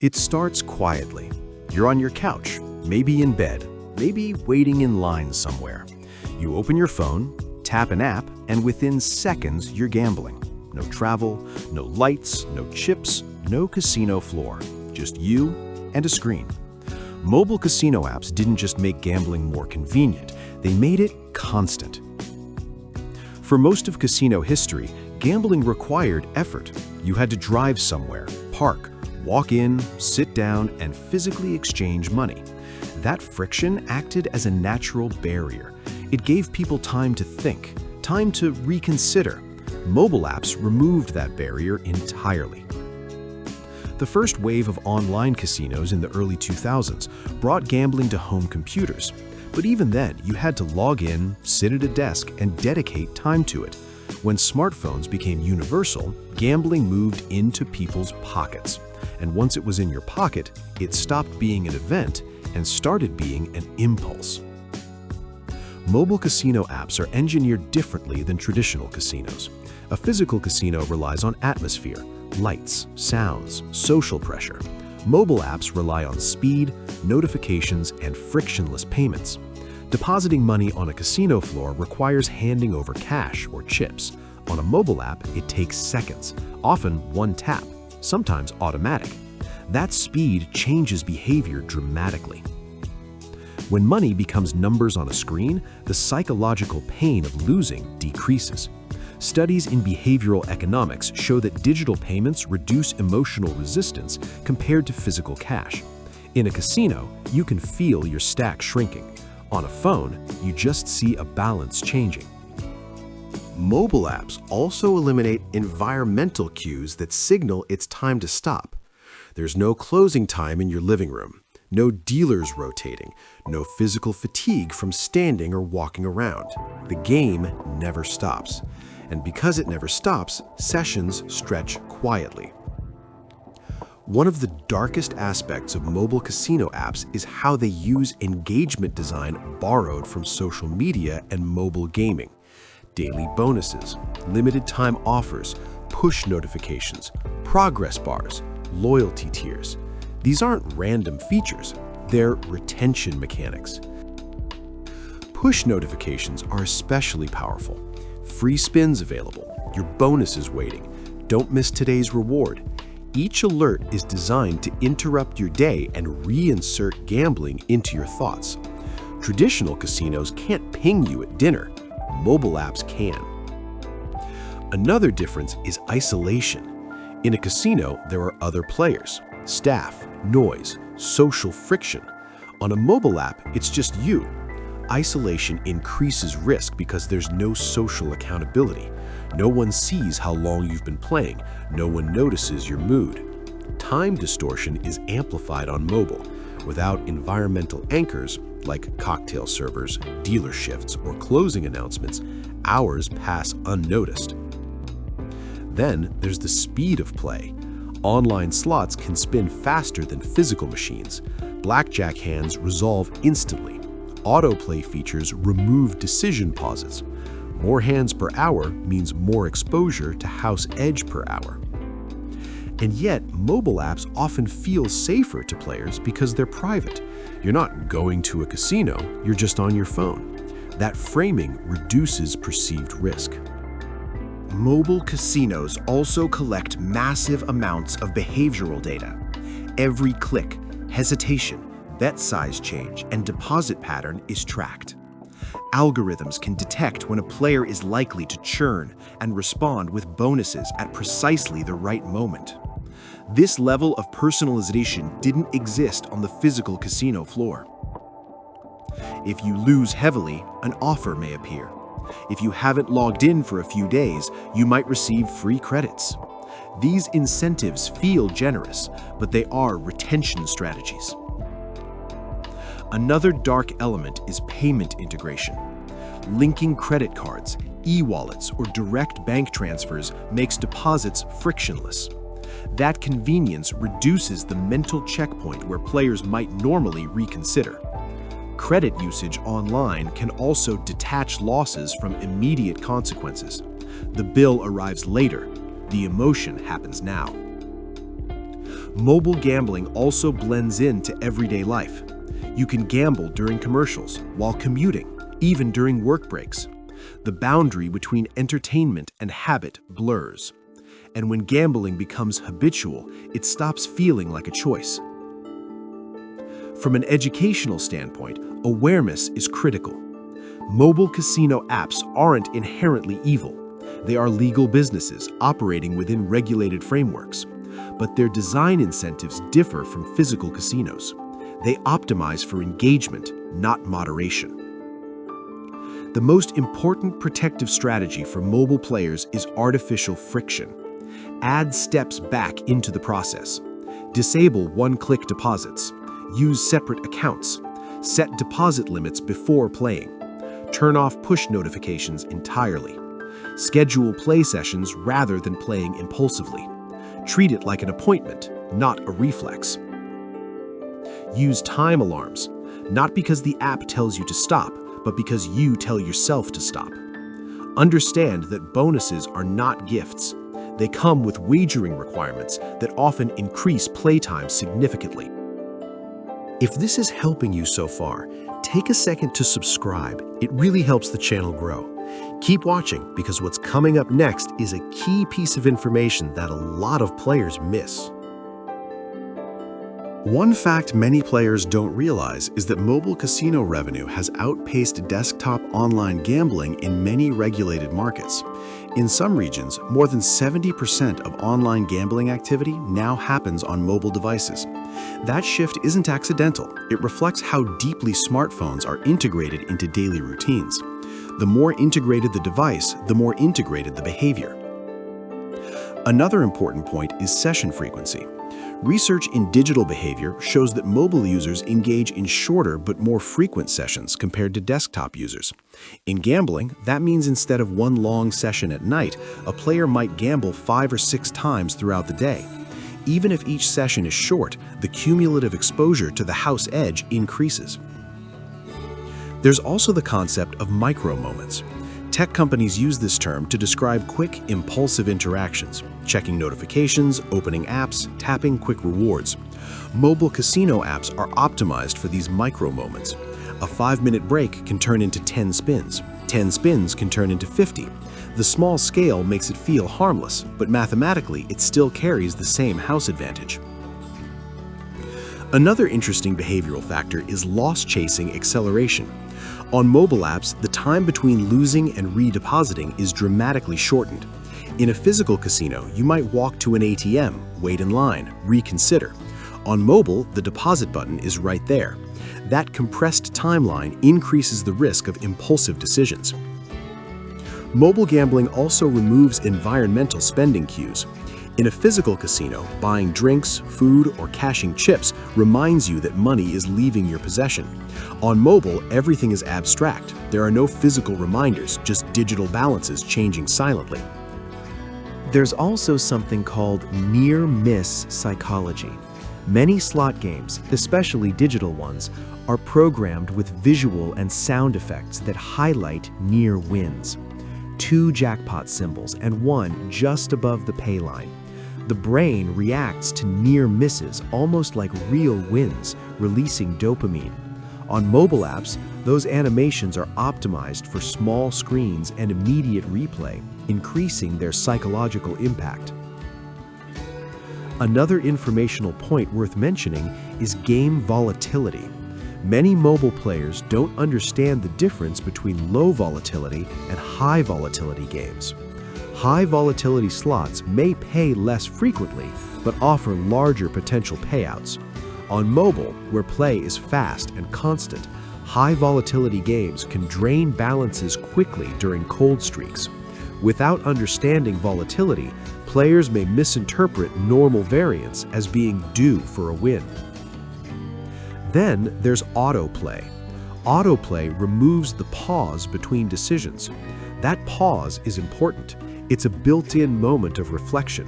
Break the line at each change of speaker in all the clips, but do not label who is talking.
It starts quietly. You're on your couch, maybe in bed, maybe waiting in line somewhere. You open your phone, tap an app, and within seconds you're gambling. No travel, no lights, no chips, no casino floor. Just you and a screen. Mobile casino apps didn't just make gambling more convenient, they made it constant. For most of casino history, gambling required effort. You had to drive somewhere, park, walk in, sit down, and physically exchange money. That friction acted as a natural barrier. It gave people time to think, time to reconsider. Mobile apps removed that barrier entirely. The first wave of online casinos in the early 2000s brought gambling to home computers. But even then, you had to log in, sit at a desk, and dedicate time to it. When smartphones became universal, gambling moved into people's pockets. And once it was in your pocket, it stopped being an event and started being an impulse. Mobile casino apps are engineered differently than traditional casinos. A physical casino relies on atmosphere, lights, sounds, social pressure. Mobile apps rely on speed, notifications, and frictionless payments. Depositing money on a casino floor requires handing over cash or chips. On a mobile app, it takes seconds, often one tap, sometimes automatic. That speed changes behavior dramatically. When money becomes numbers on a screen, the psychological pain of losing decreases. Studies in behavioral economics show that digital payments reduce emotional resistance compared to physical cash. In a casino, you can feel your stack shrinking. On a phone, you just see a balance changing. Mobile apps also eliminate environmental cues that signal it's time to stop. There's no closing time in your living room, no dealers rotating, no physical fatigue from standing or walking around. The game never stops. And because it never stops, sessions stretch quietly. One of the darkest aspects of mobile casino apps is how they use engagement design borrowed from social media and mobile gaming. Daily bonuses, limited time offers, push notifications, progress bars, loyalty tiers. These aren't random features, they're retention mechanics. Push notifications are especially powerful. Free spins available, your bonus is waiting, don't miss today's reward. Each alert is designed to interrupt your day and reinsert gambling into your thoughts. Traditional casinos can't ping you at dinner, mobile apps can. Another difference is isolation. In a casino, there are other players, staff, noise, social friction. On a mobile app, it's just you. Isolation increases risk because there's no social accountability. No one sees how long you've been playing. No one notices your mood. Time distortion is amplified on mobile. Without environmental anchors, like cocktail servers, dealer shifts, or closing announcements, hours pass unnoticed. Then there's the speed of play. Online slots can spin faster than physical machines. Blackjack hands resolve instantly. Autoplay features remove decision pauses. More hands per hour means more exposure to house edge per hour. And yet, mobile apps often feel safer to players because they're private. You're not going to a casino, you're just on your phone. That framing reduces perceived risk. Mobile casinos also collect massive amounts of behavioral data. Every click, hesitation, bet size change, and deposit pattern is tracked. Algorithms can detect when a player is likely to churn and respond with bonuses at precisely the right moment. This level of personalization didn't exist on the physical casino floor. If you lose heavily, an offer may appear. If you haven't logged in for a few days, you might receive free credits. These incentives feel generous, but they are retention strategies. Another dark element is payment integration. Linking credit cards, e-wallets, or direct bank transfers makes deposits frictionless. That convenience reduces the mental checkpoint where players might normally reconsider. Credit usage online can also detach losses from immediate consequences. The bill arrives later. The emotion happens now. Mobile gambling also blends into everyday life. You can gamble during commercials, while commuting, even during work breaks. The boundary between entertainment and habit blurs. And when gambling becomes habitual, it stops feeling like a choice. From an educational standpoint, awareness is critical. Mobile casino apps aren't inherently evil. They are legal businesses operating within regulated frameworks. But their design incentives differ from physical casinos. They optimize for engagement, not moderation. The most important protective strategy for mobile players is artificial friction. Add steps back into the process. Disable one-click deposits. Use separate accounts. Set deposit limits before playing. Turn off push notifications entirely. Schedule play sessions rather than playing impulsively. Treat it like an appointment, not a reflex. Use time alarms, not because the app tells you to stop, but because you tell yourself to stop. Understand that bonuses are not gifts. They come with wagering requirements that often increase playtime significantly. If this is helping you so far, take a second to subscribe. It really helps the channel grow. Keep watching because what's coming up next is a key piece of information that a lot of players miss. One fact many players don't realize is that mobile casino revenue has outpaced desktop online gambling in many regulated markets. In some regions, more than 70% of online gambling activity now happens on mobile devices. That shift isn't accidental. It reflects how deeply smartphones are integrated into daily routines. The more integrated the device, the more integrated the behavior. Another important point is session frequency. Research in digital behavior shows that mobile users engage in shorter but more frequent sessions compared to desktop users. In gambling, that means instead of one long session at night, a player might gamble 5 or 6 times throughout the day. Even if each session is short, the cumulative exposure to the house edge increases. There's also the concept of micro moments. Tech companies use this term to describe quick, impulsive interactions, checking notifications, opening apps, tapping quick rewards. Mobile casino apps are optimized for these micro moments. A 5-minute break can turn into 10 spins. 10 spins can turn into 50. The small scale makes it feel harmless, but mathematically it still carries the same house advantage. Another interesting behavioral factor is loss-chasing acceleration. On mobile apps, the time between losing and redepositing is dramatically shortened. In a physical casino, you might walk to an ATM, wait in line, reconsider. On mobile, the deposit button is right there. That compressed timeline increases the risk of impulsive decisions. Mobile gambling also removes environmental spending cues. In a physical casino, buying drinks, food, or cashing chips reminds you that money is leaving your possession. On mobile, everything is abstract. There are no physical reminders, just digital balances changing silently. There's also something called near-miss psychology. Many slot games, especially digital ones, are programmed with visual and sound effects that highlight near wins. 2 jackpot symbols and 1 just above the pay line. The brain reacts to near misses almost like real wins, releasing dopamine. On mobile apps, those animations are optimized for small screens and immediate replay, increasing their psychological impact. Another informational point worth mentioning is game volatility. Many mobile players don't understand the difference between low volatility and high volatility games. High volatility slots may pay less frequently, but offer larger potential payouts. On mobile, where play is fast and constant, high volatility games can drain balances quickly during cold streaks. Without understanding volatility, players may misinterpret normal variance as being due for a win. Then there's autoplay. Autoplay removes the pause between decisions. That pause is important. It's a built-in moment of reflection.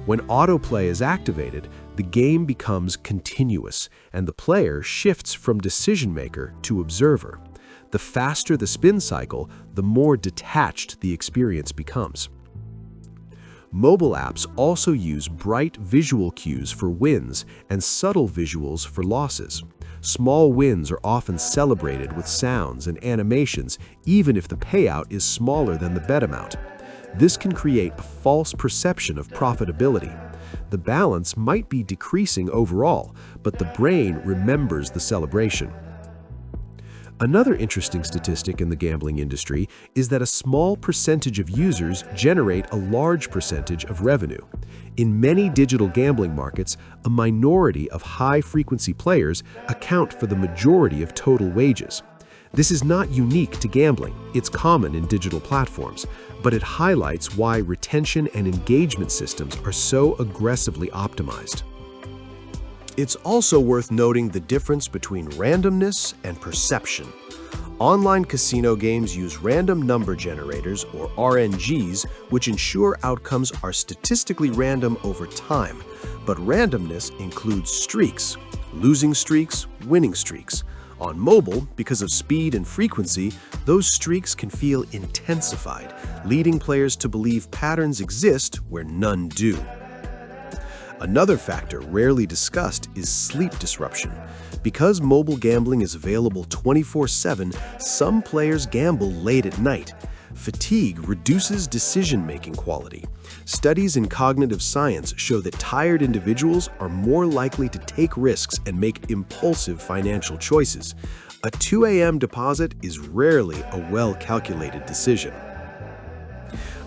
When autoplay is activated, the game becomes continuous, and the player shifts from decision maker to observer. The faster the spin cycle, the more detached the experience becomes. Mobile apps also use bright visual cues for wins and subtle visuals for losses. Small wins are often celebrated with sounds and animations, even if the payout is smaller than the bet amount. This can create a false perception of profitability. The balance might be decreasing overall, but the brain remembers the celebration. Another interesting statistic in the gambling industry is that a small percentage of users generate a large percentage of revenue. In many digital gambling markets, a minority of high-frequency players account for the majority of total wages. This is not unique to gambling, it's common in digital platforms, but it highlights why retention and engagement systems are so aggressively optimized. It's also worth noting the difference between randomness and perception. Online casino games use random number generators, or RNGs, which ensure outcomes are statistically random over time. But randomness includes streaks, losing streaks, winning streaks. On mobile, because of speed and frequency, those streaks can feel intensified, leading players to believe patterns exist where none do. Another factor rarely discussed is sleep disruption. Because mobile gambling is available 24/7, some players gamble late at night. Fatigue reduces decision-making quality. Studies in cognitive science show that tired individuals are more likely to take risks and make impulsive financial choices. A 2 a.m. deposit is rarely a well-calculated decision.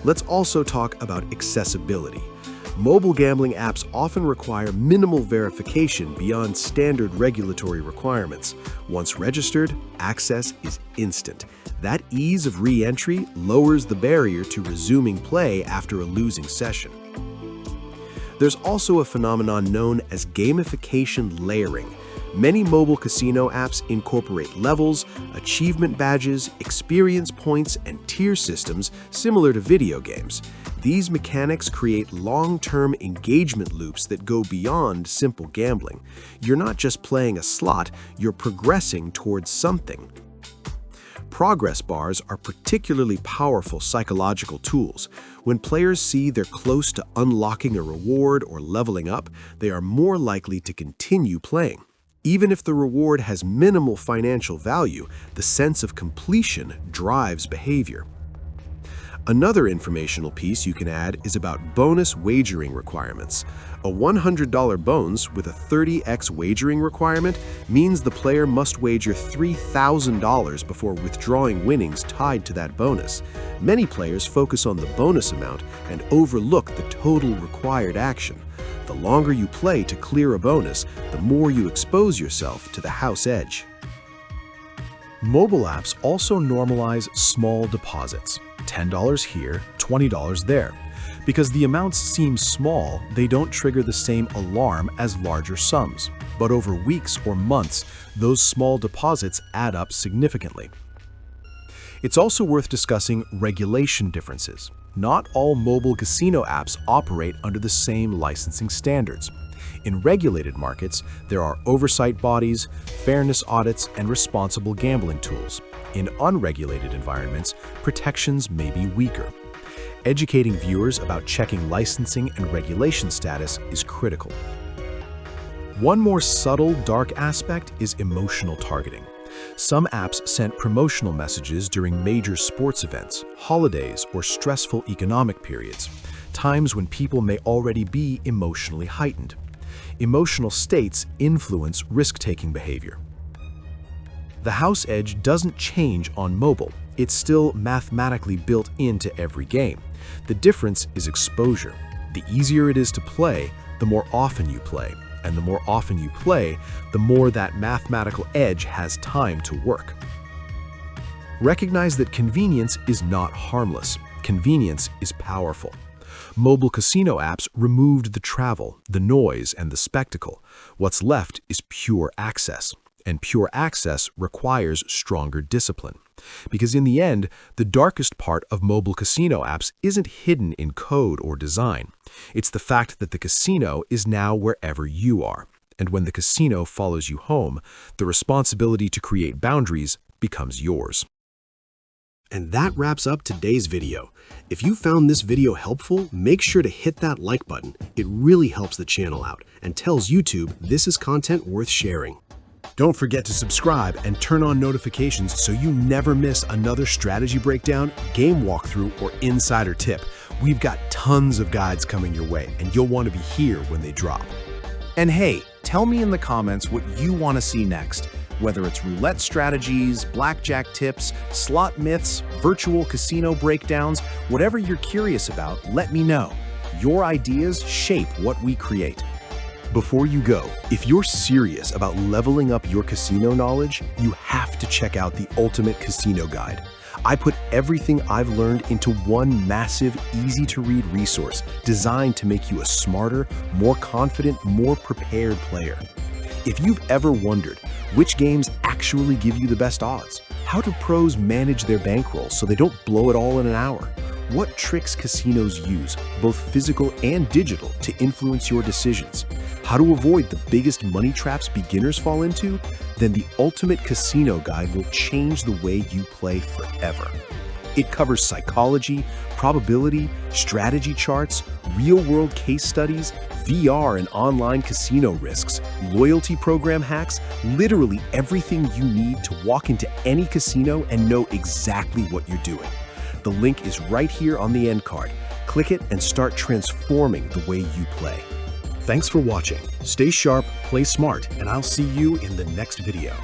Let's also talk about accessibility. Mobile gambling apps often require minimal verification beyond standard regulatory requirements. Once registered, access is instant. That ease of re-entry lowers the barrier to resuming play after a losing session. There's also a phenomenon known as gamification layering. Many mobile casino apps incorporate levels, achievement badges, experience points, and tier systems similar to video games. These mechanics create long-term engagement loops that go beyond simple gambling. You're not just playing a slot, you're progressing towards something. Progress bars are particularly powerful psychological tools. When players see they're close to unlocking a reward or leveling up, they are more likely to continue playing. Even if the reward has minimal financial value, the sense of completion drives behavior. Another informational piece you can add is about bonus wagering requirements. A $100 bonus with a 30x wagering requirement means the player must wager $3,000 before withdrawing winnings tied to that bonus. Many players focus on the bonus amount and overlook the total required action. The longer you play to clear a bonus, the more you expose yourself to the house edge. Mobile apps also normalize small deposits. $10 here, $20 there. Because the amounts seem small, they don't trigger the same alarm as larger sums. But over weeks or months, those small deposits add up significantly. It's also worth discussing regulation differences. Not all mobile casino apps operate under the same licensing standards. In regulated markets, there are oversight bodies, fairness audits, and responsible gambling tools. In unregulated environments, protections may be weaker. Educating viewers about checking licensing and regulation status is critical. One more subtle, dark aspect is emotional targeting. Some apps send promotional messages during major sports events, holidays, or stressful economic periods, times when people may already be emotionally heightened. Emotional states influence risk-taking behavior. The house edge doesn't change on mobile. It's still mathematically built into every game. The difference is exposure. The easier it is to play, the more often you play. And the more often you play, the more that mathematical edge has time to work. Recognize that convenience is not harmless. Convenience is powerful. Mobile casino apps removed the travel, the noise, and the spectacle. What's left is pure access. And pure access requires stronger discipline. Because in the end, the darkest part of mobile casino apps isn't hidden in code or design. It's the fact that the casino is now wherever you are. And when the casino follows you home, the responsibility to create boundaries becomes yours.
And that wraps up today's video. If you found this video helpful, make sure to hit that like button. It really helps the channel out and tells YouTube this is content worth sharing.
Don't forget to subscribe and turn on notifications so you never miss another strategy breakdown, game walkthrough, or insider tip. We've got tons of guides coming your way, and you'll want to be here when they drop. And hey, tell me in the comments what you want to see next. Whether it's roulette strategies, blackjack tips, slot myths, virtual casino breakdowns, whatever you're curious about, let me know. Your ideas shape what we create. Before you go, if you're serious about leveling up your casino knowledge, you have to check out the Ultimate Casino Guide. I put everything I've learned into one massive, easy-to-read resource designed to make you a smarter, more confident, more prepared player. If you've ever wondered which games actually give you the best odds, how do pros manage their bankroll so they don't blow it all in an hour, what tricks casinos use, both physical and digital, to influence your decisions, how to avoid the biggest money traps beginners fall into, then the Ultimate Casino Guide will change the way you play forever. It covers psychology, probability, strategy charts, real-world case studies, VR and online casino risks, loyalty program hacks, literally everything you need to walk into any casino and know exactly what you're doing. The link is right here on the end card. Click it and start transforming the way you play. Thanks for watching. Stay sharp, play smart, and I'll see you in the next video.